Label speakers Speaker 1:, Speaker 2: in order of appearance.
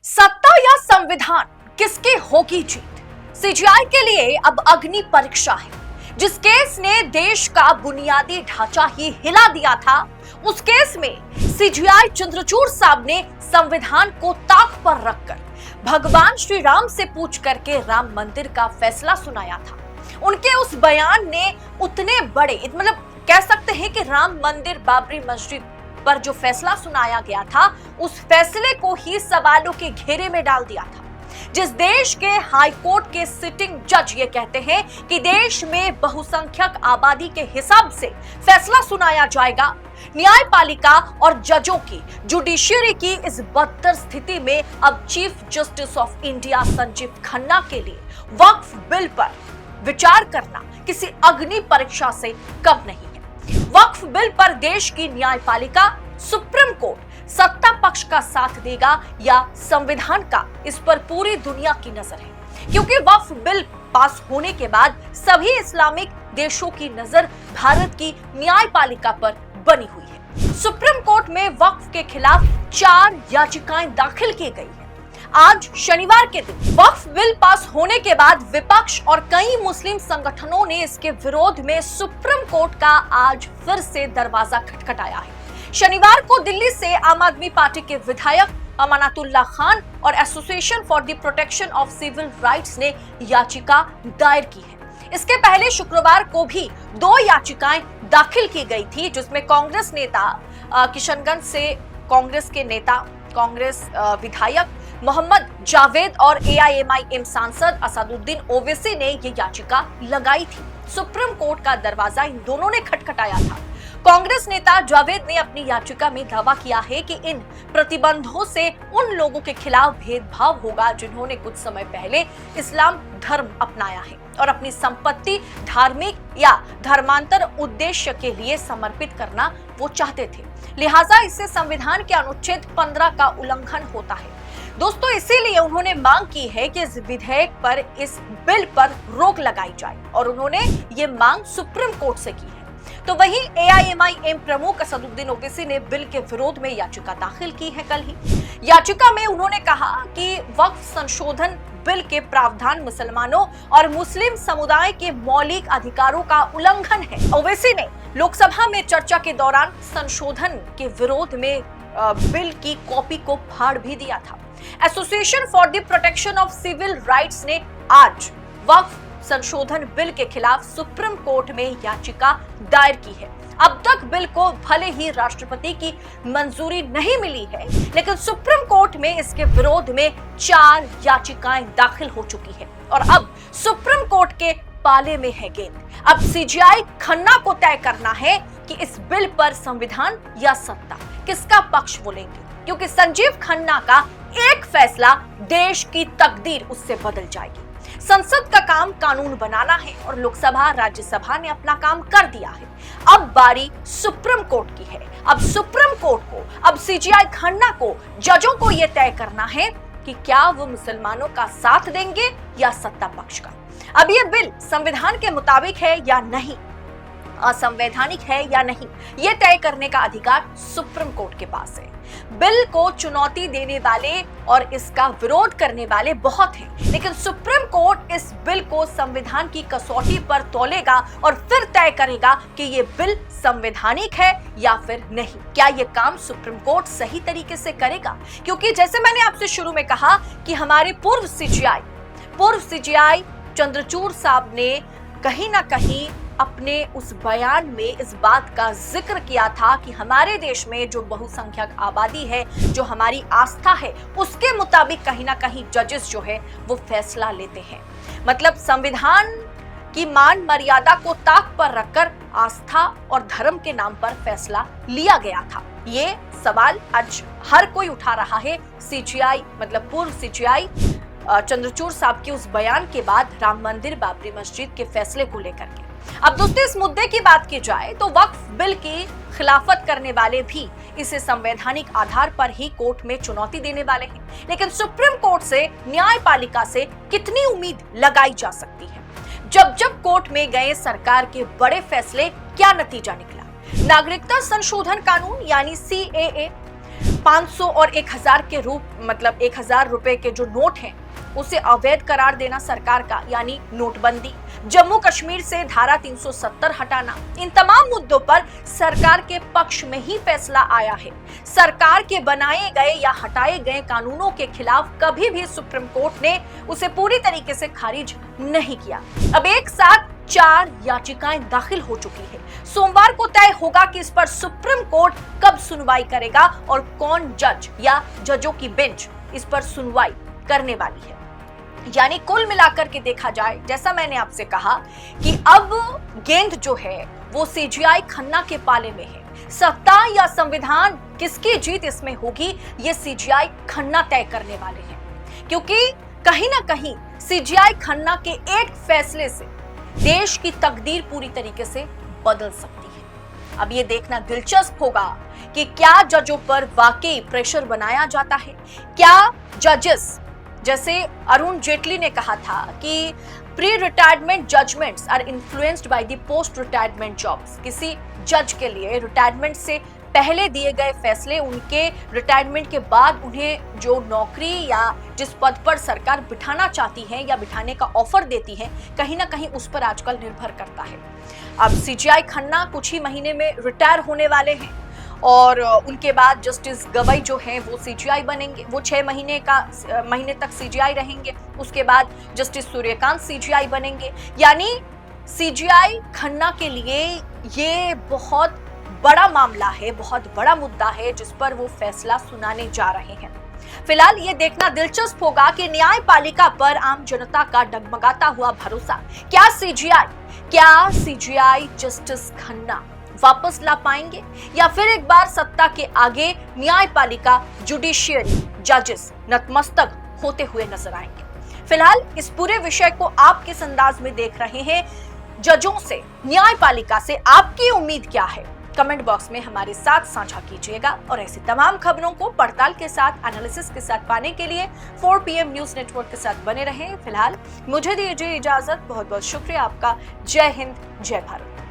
Speaker 1: सत्ता या संविधान, किसकी होगी जीत? सीजीआई के लिए अब अग्नि परीक्षा है। जिस केस ने देश का बुनियादी ढांचा ही हिला दिया था, उस केस में सीजीआई चंद्रचूड़ साहब ने संविधान को ताक पर रखकर भगवान श्री राम से पूछ करके राम मंदिर का फैसला सुनाया था। उनके उस बयान ने उतने बड़े, मतलब कह सकते हैं कि राम मंदिर, बाबरी मस्जिद पर जो फैसला सुनाया गया था, उस फैसले को ही सवालों के घेरे में डाल दिया था। जिस देश के हाई कोर्ट के सिटिंग जज ये कहते हैं कि देश में बहुसंख्यक आबादी के हिसाब से फैसला सुनाया जाएगा, न्यायपालिका और जजों की, जुडिशियरी की इस बदतर स्थिति में अब chief justice of India Sanjeev Khanna के लिए वक्फ बिल पर विचार करना किसी अग्नि परीक्षा से कम नहीं है। वक्फ बिल पर देश की न्यायपालिका, सुप्रीम कोर्ट सत्ता पक्ष का साथ देगा या संविधान का, इस पर पूरी दुनिया की नजर है। क्योंकि वक्फ बिल पास होने के बाद सभी इस्लामिक देशों की नजर भारत की न्यायपालिका पर बनी हुई है। सुप्रीम कोर्ट में वक्फ के खिलाफ 4 याचिकाएं दाखिल की गई है। आज शनिवार के दिन वक्फ बिल पास होने के बाद विपक्ष और कई मुस्लिम संगठनों ने इसके विरोध में सुप्रीम कोर्ट का आज फिर से दरवाजा खटखटाया है। शनिवार को दिल्ली से आम आदमी पार्टी के विधायक अमानतुल्लाह खान और association for the protection of civil rights ने याचिका दायर की है। इसके पहले शुक्रवार को भी 2 याचिकाएं दाखिल की गई थी, जिसमें कांग्रेस नेता किशनगंज से कांग्रेस विधायक मोहम्मद जावेद और एआईएमआईएम सांसद असदुद्दीन ओवैसी ने ये याचिका लगाई थी। सुप्रीम कोर्ट का दरवाजा इन दोनों ने खटखटाया था। कांग्रेस नेता जावेद ने अपनी याचिका में दावा किया है कि इन प्रतिबंधों से उन लोगों के खिलाफ भेदभाव होगा जिन्होंने कुछ समय पहले इस्लाम धर्म अपनाया है और अपनी संपत्ति धार्मिक या धर्मांतर उद्देश्य के लिए समर्पित करना वो चाहते थे। लिहाजा इससे संविधान के अनुच्छेद 15 का उल्लंघन होता है। दोस्तों, इसीलिए उन्होंने मांग की है कि इस विधेयक पर, इस बिल पर रोक लगाई जाए और उन्होंने ये मांग सुप्रीम कोर्ट से की है। तो वहीं एआईएमआईएम प्रमुख असदुद्दीन ओवैसी ने बिल के विरोध में याचिका दाखिल की है कल ही। याचिका में उन्होंने कहा कि वक्फ संशोधन बिल के प्रावधान मुसलमानों और मुस्लिम समुदाय के मौलिक अधिकारों का उल्लंघन है। ओवैसी ने लोकसभा में चर्चा के दौरान संशोधन के विरोध में बिल की कॉपी को फाड़ भी दिया था। Association for the protection of civil rights ने आज वक्फ संशोधन बिल के खिलाफ सुप्रीम कोर्ट में याचिका दायर की है। अब तक बिल को भले ही राष्ट्रपति की मंजूरी नहीं मिली है, लेकिन सुप्रीम कोर्ट में इसके विरोध में 4 याचिकाएं दाखिल हो चुकी है और अब सुप्रीम कोर्ट के पाले में है गेंद। अब सीजीआई खन्ना को तय करना है कि इस बिल पर संविधान या सत्ता, किसका पक्ष वो लेंगे, क्योंकि संजीव खन्ना का एक फैसला देश की तकदीर उससे बदल जाएगी। संसद का काम कानून बनाना है और लोकसभा, राज्यसभा ने अपना काम कर दिया है। अब बारी सुप्रीम कोर्ट की है। अब सुप्रीम कोर्ट को, अब सीजीआई खन्ना को, जजों को यह तय करना है कि क्या वो मुसलमानों का साथ देंगे या सत्ता पक्ष का। अब यह बिल संविधान के मुताबिक है या नहीं, असंवैधानिक है या नहीं, यह तय करने का अधिकार सुप्रीम कोर्ट के पास है। बिल को चुनौती देने वाले और इसका विरोध करने वाले बहुत हैं, लेकिन सुप्रीम कोर्ट इस बिल को संविधान की कसौटी पर तौलेगा और फिर तय करेगा कि ये बिल संवैधानिक है या फिर नहीं। क्या ये काम सुप्रीम कोर्ट सही तरीके से करेगा? क्योंकि जैसे मैंने आपसे शुरू में कहा कि हमारे पूर्व सीजीआई चंद्रचूड़ साहब ने कहीं ना कहीं अपने उस बयान में इस बात का जिक्र किया था कि हमारे देश में जो बहुसंख्यक आबादी है, जो हमारी आस्था है, उसके मुताबिक कहीं ना कहीं जजेस जो है वो फैसला लेते हैं। मतलब संविधान की मान मर्यादा को ताक पर रखकर आस्था और धर्म के नाम पर फैसला लिया गया था। ये सवाल आज हर कोई उठा रहा है। सीजीआई, मतलब पूर्व सीजीआई चंद्रचूड़ साहब के उस बयान के बाद राम मंदिर, बाबरी मस्जिद के फैसले को लेकर के। अब दोस्तों, इस मुद्दे की बात की जाए तो वक्फ बिल की खिलाफत करने वाले भी इसे संवैधानिक आधार पर ही कोर्ट में चुनौती देने वाले हैं, लेकिन सुप्रीम कोर्ट से, न्यायपालिका से कितनी उम्मीद लगाई जा सकती है? जब कोर्ट में गए सरकार के बड़े फैसले, क्या नतीजा निकला? नागरिकता संशोधन कानून यानी सीएए 500 और 1000 के रूप मतलब 1000 रुपए के जो नोट हैं उसे अवैध करार देना सरकार का, यानी नोटबंदी, जम्मू कश्मीर से धारा 370 हटाना, इन तमाम मुद्दों पर सरकार के पक्ष में ही फैसला आया है। सरकार के बनाए गए या हटाए गए कानूनों के खिलाफ कभी भी सुप्रीम कोर्ट ने उसे पूरी तरीके से खारिज नहीं किया। अब एक साथ 4 याचिकाएं दाखिल हो चुकी है। सोमवार को तय होगा कि इस पर सुप्रीम कोर्ट कब सुनवाई करेगा और कौन जज या जजों की बेंच इस पर सुनवाई करने वाली है। यानी कुल मिलाकर के देखा जाए, जैसा मैंने आपसे कहा कि अब गेंद जो है वो सीजीआई खन्ना के पाले में है। सत्ता या संविधान किसकी जीत इसमें होगी, ये सीजीआई खन्ना तय करने वाले हैं, क्योंकि कहीं ना कहीं सीजीआई खन्ना के एक फैसले से देश की तकदीर पूरी तरीके से बदल सकती है। अब ये देखना दिलचस्प होगा कि क्या जजों पर वाकई प्रेशर बनाया जाता है, क्या जजेस, जैसे अरुण जेटली ने कहा था कि pre retirement judgments are influenced by the post retirement jobs, किसी जज के लिए रिटायरमेंट से पहले दिए गए फैसले उनके रिटायरमेंट के बाद उन्हें जो नौकरी या जिस पद पर सरकार बिठाना चाहती है या बिठाने का ऑफर देती है, कहीं ना कहीं उस पर आजकल निर्भर करता है। अब सीजीआई खन्ना कुछ ही महीने में रिटायर होने वाले हैं और उनके बाद जस्टिस गवई जो हैं वो सीजीआई बनेंगे। वो 6 महीने तक सीजीआई रहेंगे। उसके बाद जस्टिस सूर्यकांत सीजीआई बनेंगे। यानी सीजीआई खन्ना के लिए ये बहुत बड़ा मामला है, बहुत बड़ा मुद्दा है जिस पर वो फैसला सुनाने जा रहे हैं। फिलहाल ये देखना दिलचस्प होगा कि न्यायपालिका पर आम जनता का डगमगाता हुआ भरोसा, क्या सीजीआई जस्टिस खन्ना वापस ला पाएंगे या फिर एक बार सत्ता के आगे न्यायपालिका, जुडिशियरी, जजेस नतमस्तक होते हुए नजर आएंगे। फिलहाल इस पूरे विषय को आप किस अंदाज में देख रहे हैं, जजों से, न्यायपालिका से आपकी उम्मीद क्या है, कमेंट बॉक्स में हमारे साथ साझा कीजिएगा। और ऐसी तमाम खबरों को पड़ताल के साथ, एनालिसिस के साथ पाने के लिए 4 PM न्यूज नेटवर्क के साथ बने रहें। फिलहाल मुझे दीजिए इजाजत। बहुत बहुत शुक्रिया आपका। जय हिंद, जय भारत।